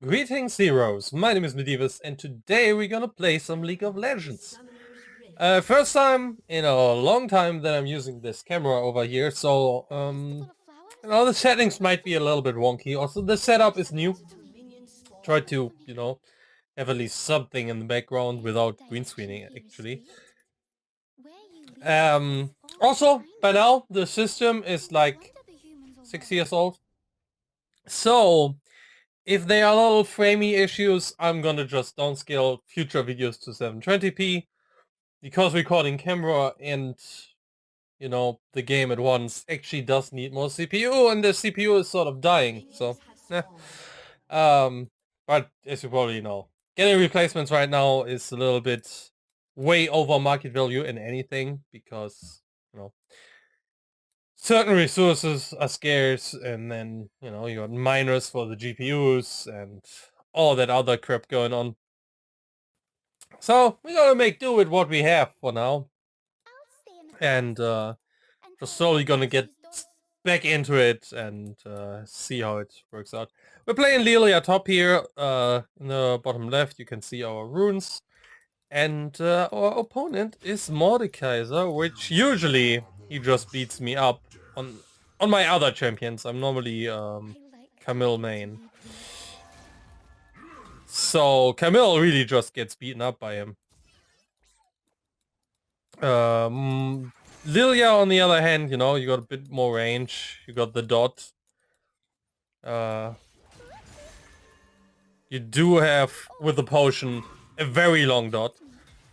Greetings heroes, my name is Medivus and today we're gonna play some League of Legends. First time in a long time that I'm using this camera over here, so the settings might be a little bit wonky. Also the setup is new. Try to, have at least something in the background without green screening actually. Also, by now the system is like 6 years old. So if there are little framey issues, I'm gonna just downscale future videos to 720p because recording camera and the game at once actually does need more CPU, and the CPU is sort of dying. So, yeah. But as you probably know, getting replacements right now is a little bit way over market value in anything because certain resources are scarce, and then you got miners for the GPUs and all that other crap going on. So we gotta make do with what we have for now, and just slowly gonna get back into it and see how it works out. We're playing Lilia top here. In the bottom left you can see our runes, and our opponent is Mordekaiser, which usually he just beats me up on my other champions. I'm normally Camille main. So Camille really just gets beaten up by him. Lilia, on the other hand, you got a bit more range. You got the dot. You do have, with the potion, a very long dot,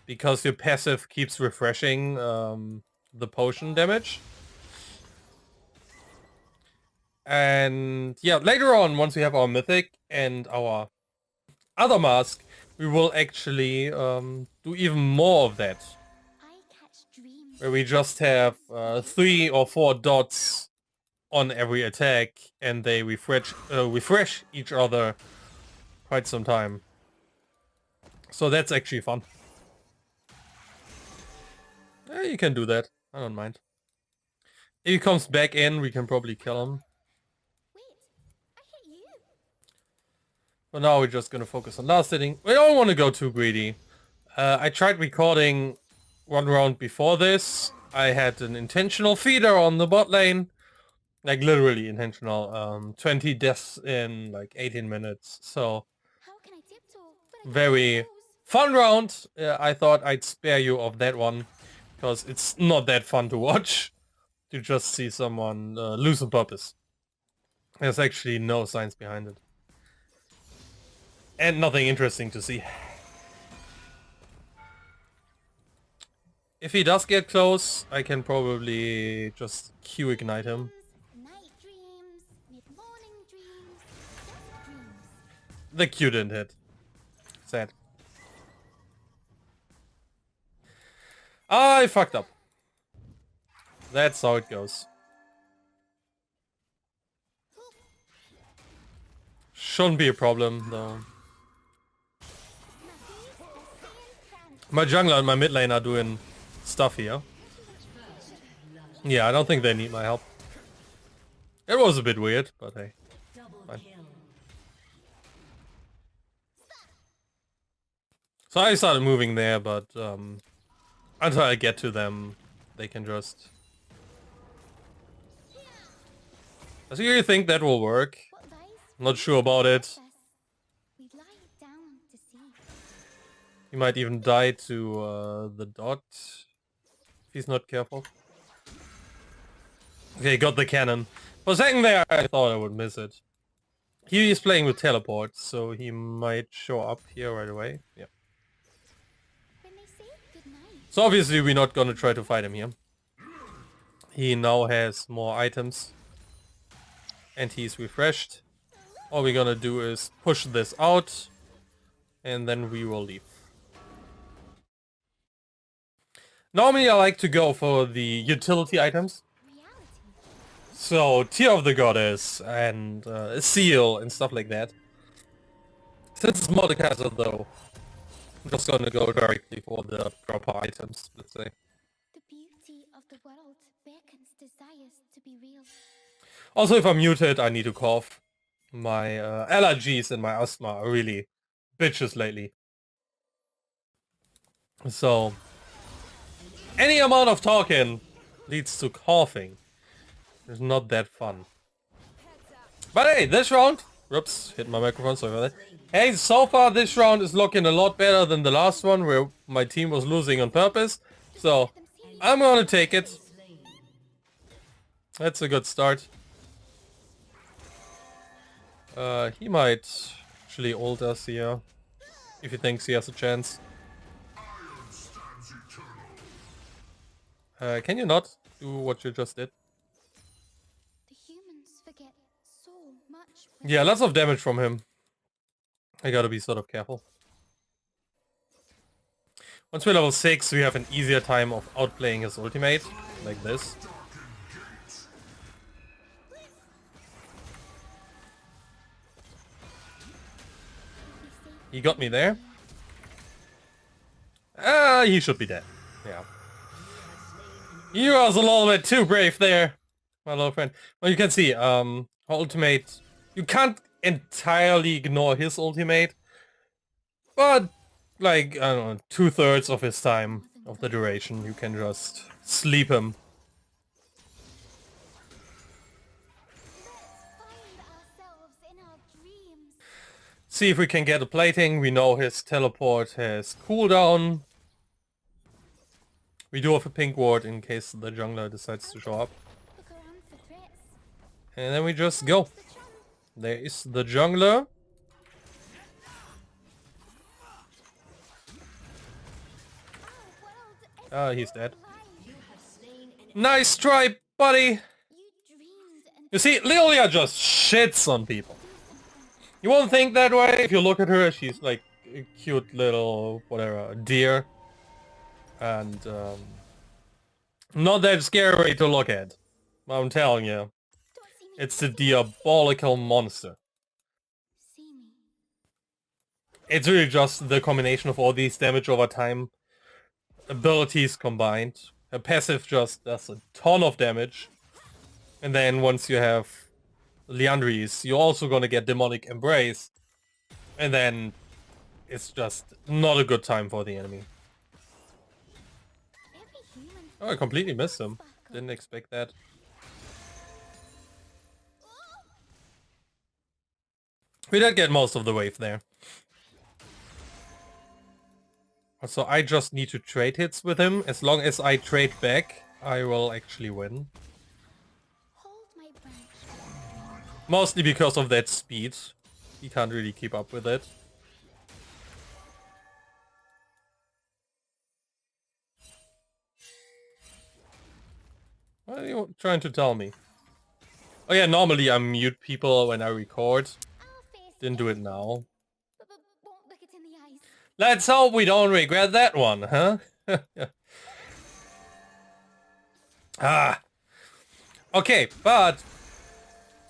because your passive keeps refreshing the potion damage. And yeah, later on, once we have our mythic and our other mask, we will actually do even more of that. Where we just have 3 or 4 dots on every attack, and they refresh each other quite some time. So that's actually fun. You can do that. I don't mind. If he comes back in, we can probably kill him. For now, we're just gonna focus on last hitting. We don't want to go too greedy. I tried recording one round before this. I had an intentional feeder on the bot lane. Like literally intentional. 20 deaths in like 18 minutes. So very fun round. I thought I'd spare you of that one, because it's not that fun to watch. To just see someone lose on purpose. There's actually no science behind it. And nothing interesting to see. If he does get close, I can probably just Q ignite him. The Q didn't hit. Sad. I fucked up. That's how it goes. Shouldn't be a problem, though. My jungler and my mid lane are doing stuff here. Yeah, I don't think they need my help. It was a bit weird, but hey. Fine. So I started moving there, but until I get to them, they can just... I really think that will work. I'm not sure about it. He might even die to the dot if he's not careful. Okay, got the cannon. For a second there, I thought I would miss it. He is playing with teleport, so he might show up here right away. Yeah. So obviously we're not gonna try to fight him here. He now has more items. And he's refreshed. All we're gonna do is push this out. And then we will leave. Normally I like to go for the utility items. So, Tear of the Goddess and Seal and stuff like that. Since it's Mordekaiser though, I'm just gonna go directly for the proper items, let's say. The beauty of the world beckons desires to be real. Also, if I'm muted, I need to cough. My allergies and my asthma are really bitches lately. So any amount of talking leads to coughing. It's not that fun. But hey, this round... Oops, hit my microphone, sorry for that. Hey, so far this round is looking a lot better than the last one where my team was losing on purpose. So, I'm gonna take it. That's a good start. He might actually ult us here. If he thinks he has a chance. Can you not do what you just did? The humans forget so much. when Yeah, they- lots of damage from him. I gotta be sort of careful. Once we're level 6, we have an easier time of outplaying his ultimate. Like this. He got me there. He should be dead. Yeah. He was a little bit too brave there, my little friend. Well, you can see, ultimate... You can't entirely ignore his ultimate. But, like, I don't know, 2/3 of his time, of the duration, you can just sleep him. Find ourselves in our dreams. See if we can get a plating. We know his teleport has cooldown. We do have a pink ward in case the jungler decides to show up. Look around for threats. And then we just go. The chum. There is the jungler. Our world is He's dead. alive. Nice try, buddy! You dreamed and You see, Lilia just shits on people. You won't think that way if you look at her. She's like a cute little, whatever, deer. And, not that scary to look at. I'm telling you. don't see me. It's a diabolical monster. See me. It's really just the combination of all these damage over time. Abilities combined. Her passive just does a ton of damage. And then once you have Liandry's, you're also gonna get Demonic Embrace. And then it's just not a good time for the enemy. Every human. Oh, I completely missed him. Didn't expect that. We did get most of the wave there. So I just need to trade hits with him. As long as I trade back, I will actually win. Hold my branch. Mostly because of that speed. He can't really keep up with it. What are you trying to tell me? Oh yeah, normally I mute people when I record. I'll face Didn't do it now. but won't look it in the eyes. Let's hope we don't regret that one, huh? Ah. Okay, but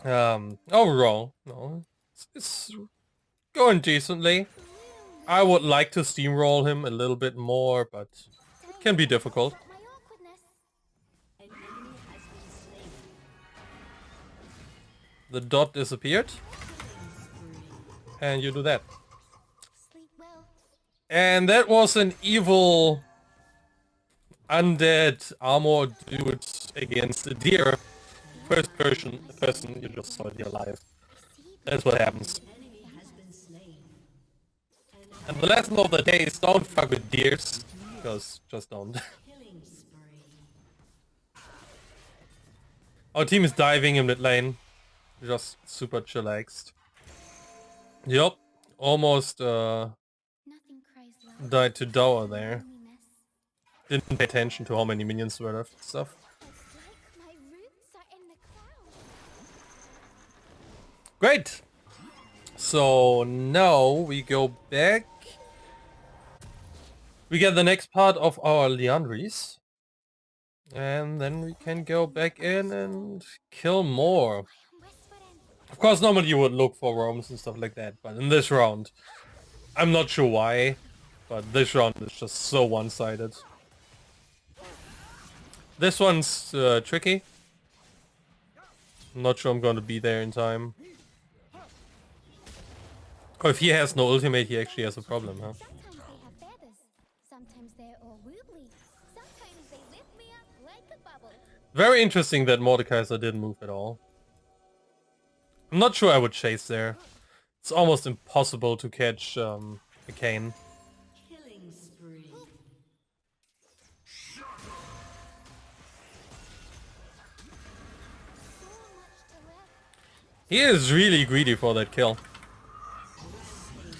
overall, no, it's going decently. I would like to steamroll him a little bit more, but it can be difficult. My awkwardness. The dot disappeared, and you do that. Sleep well. And that was an evil undead armored dude against a deer. First person you just saw in your life. That's what happens. And the lesson of the day is don't fuck with deers. Because just don't. Our team is diving in mid lane. Just super chillaxed. Yup. Almost Nothing cries loud. died to Dower there. Loneliness. Didn't pay attention to how many minions were left and stuff. It's like my roots are in the clouds. Great! So now we go back. We get the next part of our Liandry's. And then we can go back in and kill more. Whispering. Of course, normally you would look for roams and stuff like that, but in this round, I'm not sure why, but this round is just so one-sided. This one's tricky. I'm not sure I'm going to be there in time. Oh, if he has no ultimate, he actually has a problem, huh? Sometimes they have feathers. Sometimes they're all woolly. Sometimes they lift me up like a bubble. Very interesting that Mordekaiser didn't move at all. I'm not sure I would chase there. It's almost impossible to catch a Kayn. Killing spree. So much to live. He is really greedy for that kill.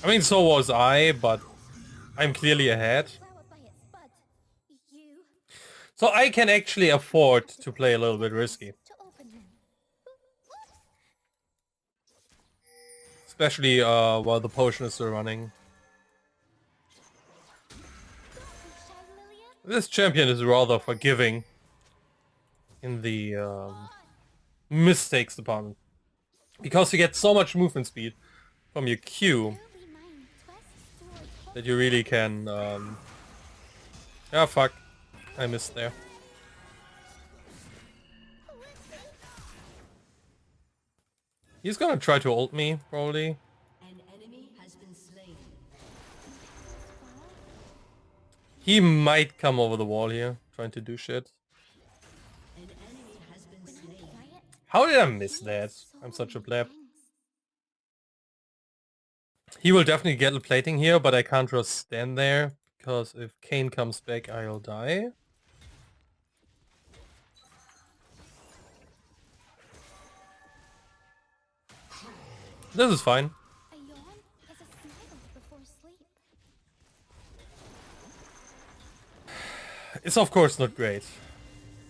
I mean, so was I, but I'm clearly ahead. Flower by its bud. You So I can actually afford to play a little bit risky. to open them. Whoops. Especially while the potion is still running. Don't be shy, Lilia. This champion is rather forgiving in the mistakes department. Because you get so much movement speed from your Q Early mind twists towards that you really can... Yeah, fuck. I missed there. He's gonna try to ult me, probably. An enemy has been slain. He might come over the wall here, trying to do shit. An enemy has been slain. quiet. How did I miss that? I'm such a pleb. He will definitely get a plating here, but I can't just stand there, because if Kayn comes back, I'll die. This is fine. A yawn is a smile before sleep. It's of course not great.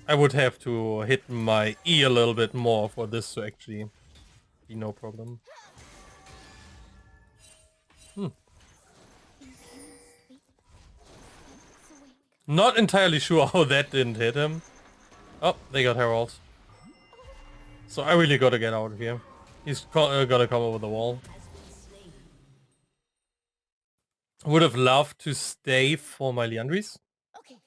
I would have to hit my E a little bit more for this to actually be no problem. Not entirely sure how that didn't hit him. Oh, they got Herald. So I really gotta get out of here. He's gonna come over the wall. Would have loved to stay for my Liandry's. Okay,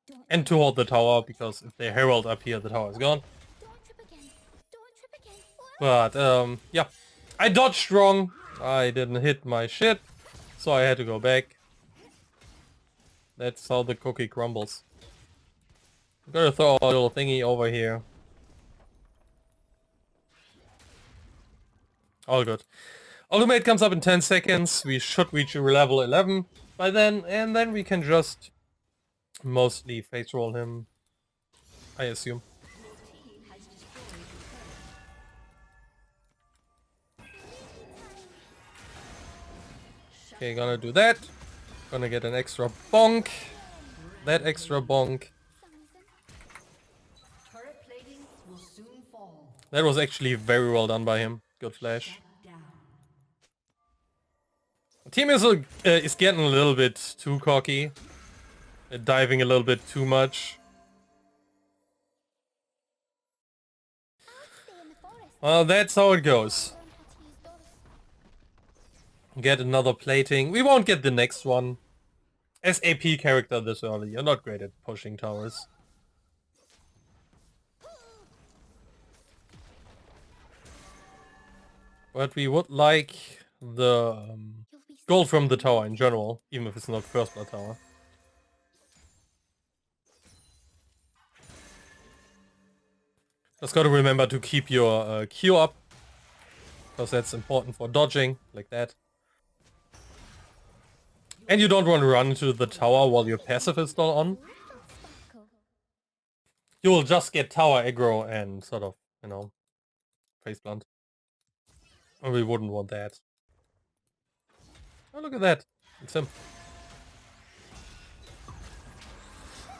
don't And to hold the tower, because if they Herald up here, the tower is gone. don't trip again. Don't trip again. Whoa. But, yeah. I dodged wrong. I didn't hit my shit. So I had to go back. That's how the cookie crumbles. I'm gonna throw a little thingy over here. All good. Ultimate comes up in 10 seconds. We should reach level 11 by then. And then we can just mostly face roll him, I assume. Okay, gonna do that. Gonna get an extra bonk. That extra bonk. Turret plating will soon fall. That was actually very well done by him. Good flash. Down. Team is getting a little bit too cocky. Diving a little bit too much. Stay in the forest. Well, that's how it goes. Learn how to use those. Get another plating. We won't get the next one. As AP character this early, you're not great at pushing towers. But we would like the You'll be gold from the tower in general, even if it's not first blood tower. Just gotta remember to keep your Q up, because that's important for dodging, like that. And you don't want to run into the tower while your passive is still on. little sparkle. You will just get tower aggro and sort of, you know, face blunt. And we wouldn't want that. Oh, look at that. It's him.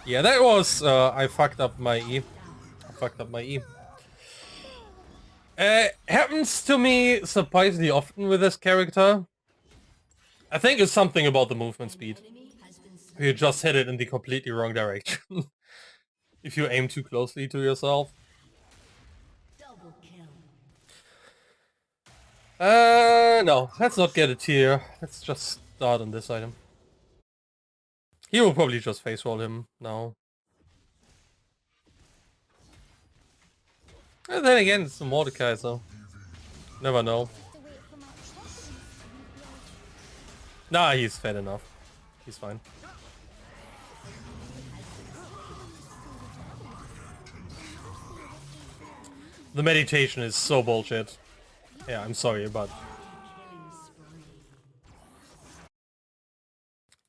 Yeah, that was... I fucked up my E. Happens to me surprisingly often with this character. I think it's something about the movement speed. Enemy has been slain. You just hit it in the completely wrong direction. If you aim too closely to yourself. Double kill. No, let's not get a tier. Let's just start on this item. He will probably just face roll him now. And then again, it's the Mordekaiser. Never know. To wait for my chocolates. Nah, he's fat enough. He's fine. The meditation is so bullshit. Yeah, I'm sorry, but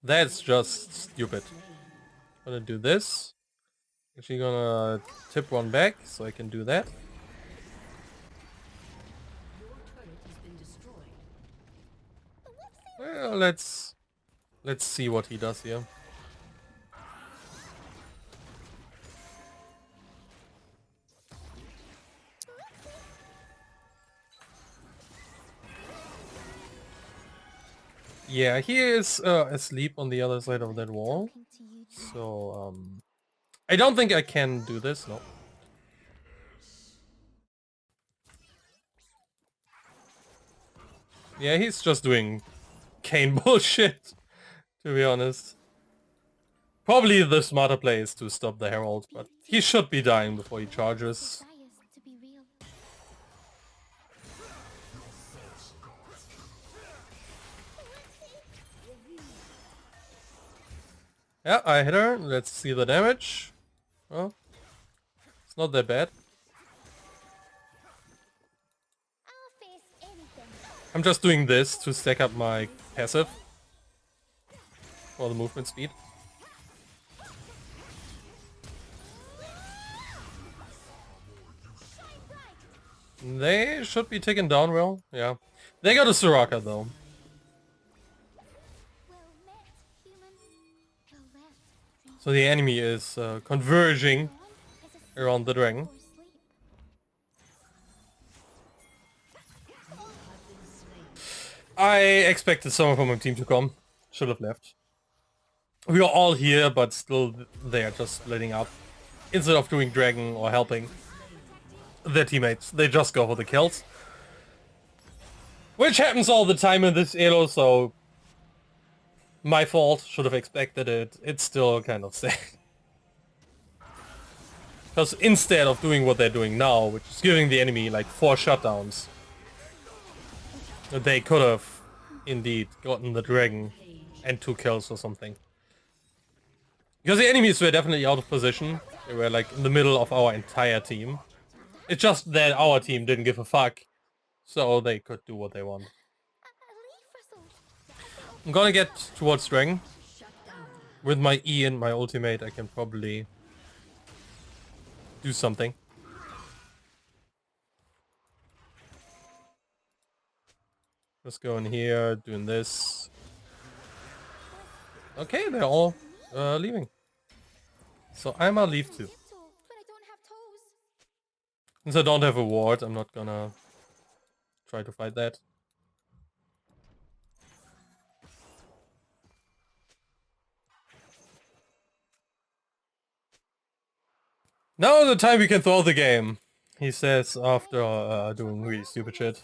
that's just stupid. Gonna do this. Actually gonna tip one back so I can do that. Well, let's see what he does here. Yeah, he is asleep on the other side of that wall. Talking to you too. So, I don't think I can do this, no. Yeah, he's just doing Kane bullshit, to be honest. Probably the smarter play is to stop the Herald, but he should be dying before he charges. Desires to be real. Yeah, I hit her. Let's see the damage. Well, it's not that bad. I'll face anything. I'm just doing this to stack up my passive for the movement speed. They should be taken down well. Yeah. They got a Soraka though. Well met, human. Go left. So the enemy is converging Dawn is a around the dragon. or sleep. I expected someone from my team to come. Should have left. We are all here, but still they are just splitting up. Instead of doing dragon or helping their teammates, they just go for the kills. Which happens all the time in this elo, so my fault, should have expected it. It's still kind of sad. Because instead of doing what they're doing now, which is giving the enemy like 4 shutdowns, they could have indeed gotten the dragon and 2 kills or something. Because the enemies were definitely out of position. They were like in the middle of our entire team. It's just that our team didn't give a fuck. So they could do what they want. A leaf rustled. I'm gonna get towards dragon. With my E and my ultimate I can probably do something. Just going here, doing this. Okay, they're all leaving. So I'm gonna leave too. Little, but I don't have toes. Since I don't have a ward, I'm not gonna try to fight that. Now is the time we can throw the game, he says after doing really stupid shit.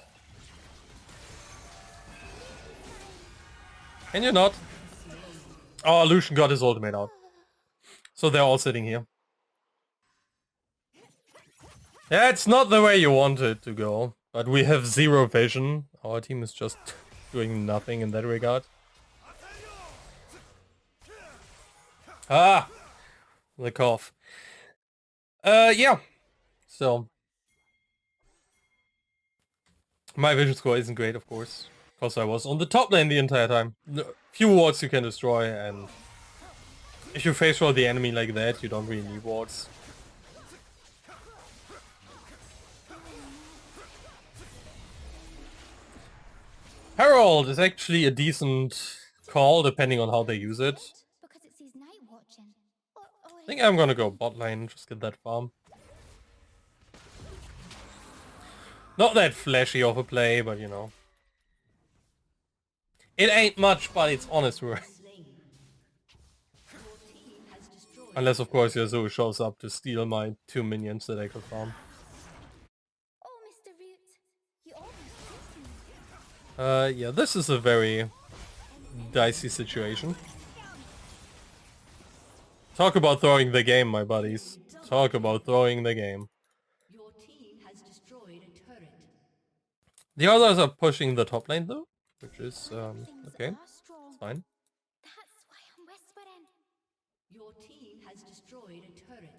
Can you not? Oh, Lucian got his ultimate out. So they're all sitting here. Yeah, it's not the way you want it to go. But we have 0 vision. Our team is just doing nothing in that regard. Ah! The cough. Yeah. So. My vision score isn't great, of course. Because I was on the top lane the entire time. Few wards you can destroy, and if you face roll the enemy like that, you don't really need wards. Herald is actually a decent call, depending on how they use it. Because it sees night watching. I think I'm gonna go bot lane, just get that farm. Not that flashy of a play, but you know. It ain't much, but it's honest work. Unless of course Yasuo shows up to steal my 2 minions that I could farm. Oh, Mr. Root, you almost kissed me. Yeah, this is a very dicey situation. Talk about throwing the game, my buddies. Talk about throwing the game. Your team has destroyed a turret. The others are pushing the top lane though, which is Things okay. are strong. It's fine. That's why I'm whispering. Your team has destroyed a turret.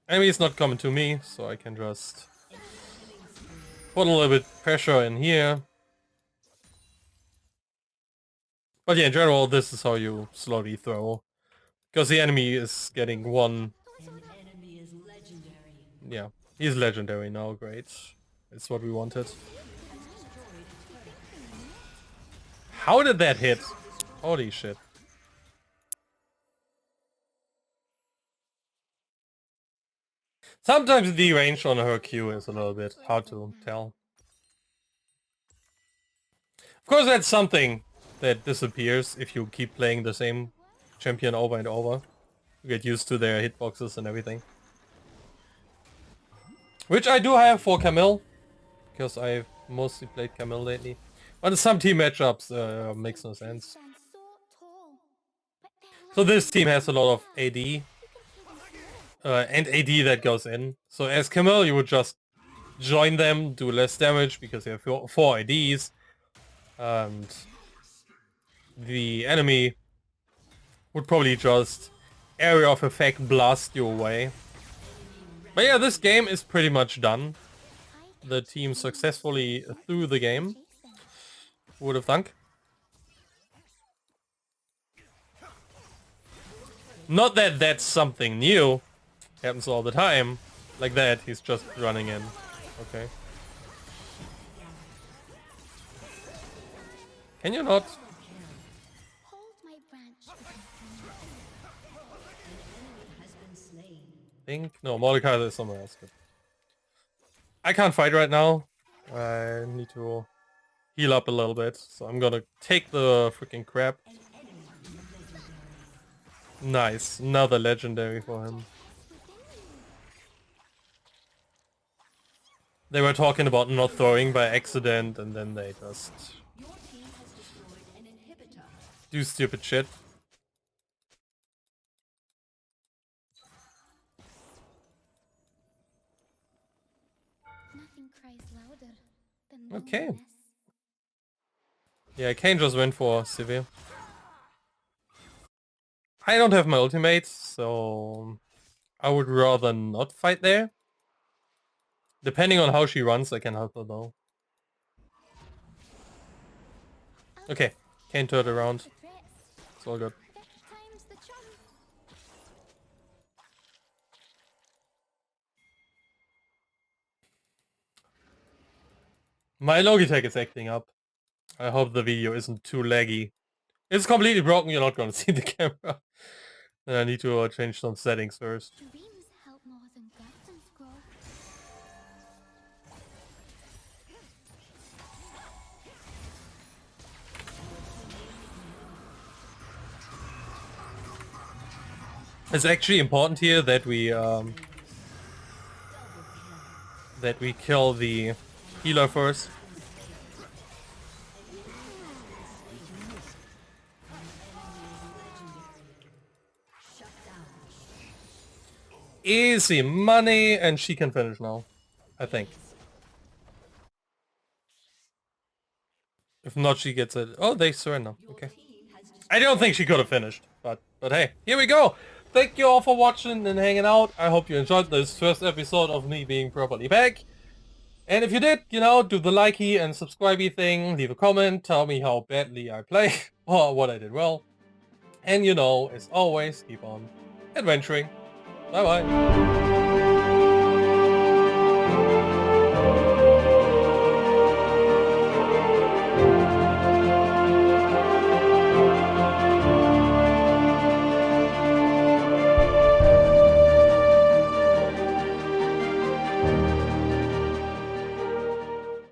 Enemy's not coming to me, so I can just put a little bit pressure in here. But yeah, in general, this is how you slowly throw. Because the enemy is getting one... An enemy is legendary. Yeah, he's legendary now, great. It's what we wanted. How did that hit? Holy shit. Sometimes the range on her Q is a little bit hard to tell. Of course, that's something that disappears if you keep playing the same champion over and over. You get used to their hitboxes and everything. Which I do have for Camille, because I've mostly played Camille lately. But in some team matchups makes no sense. Stand so tall, but they're So this team has a lot of AD. And AD that goes in. So as Camille, you would just join them, do less damage because you have four ADs. And the enemy would probably just area of effect blast you away. But yeah, this game is pretty much done. The team successfully threw the game. Who would have thunk? Not that that's something new. Happens all the time. Like that, he's just running in. Okay. Can you not? hold my branch. Has been slain. Think? No, Mordecai is somewhere else. But I can't fight right now. I need to heal up a little bit. So I'm gonna take the freaking crap. Nice. Another legendary for him. They were talking about not throwing by accident and then they just Your team has destroyed an inhibitor. do stupid shit. Nothing cries louder than Okay. loneliness. Yeah, Kane just went for Sivir. I don't have my ultimate, so I would rather not fight there. Depending on how she runs, I can help her though. Okay, Kane turned around. The threats. It's all good. Time's the chum. My Logitech is acting up. I hope the video isn't too laggy. If it's completely broken, you're not gonna see the camera. Then I need to change some settings first. Dreams help northern gardens grow. It's actually important here that we kill the healer first. Easy money, and she can finish now, I think. If not, she gets it. Oh, they surrender. Okay. I don't think she could have finished, but hey, here we go. Thank you all for watching and hanging out. I hope you enjoyed this first episode of me being properly back. And if you did, you know, do the likey and subscribey thing, leave a comment, tell me how badly I play or what I did well. And you know, as always, keep on adventuring. Bye bye.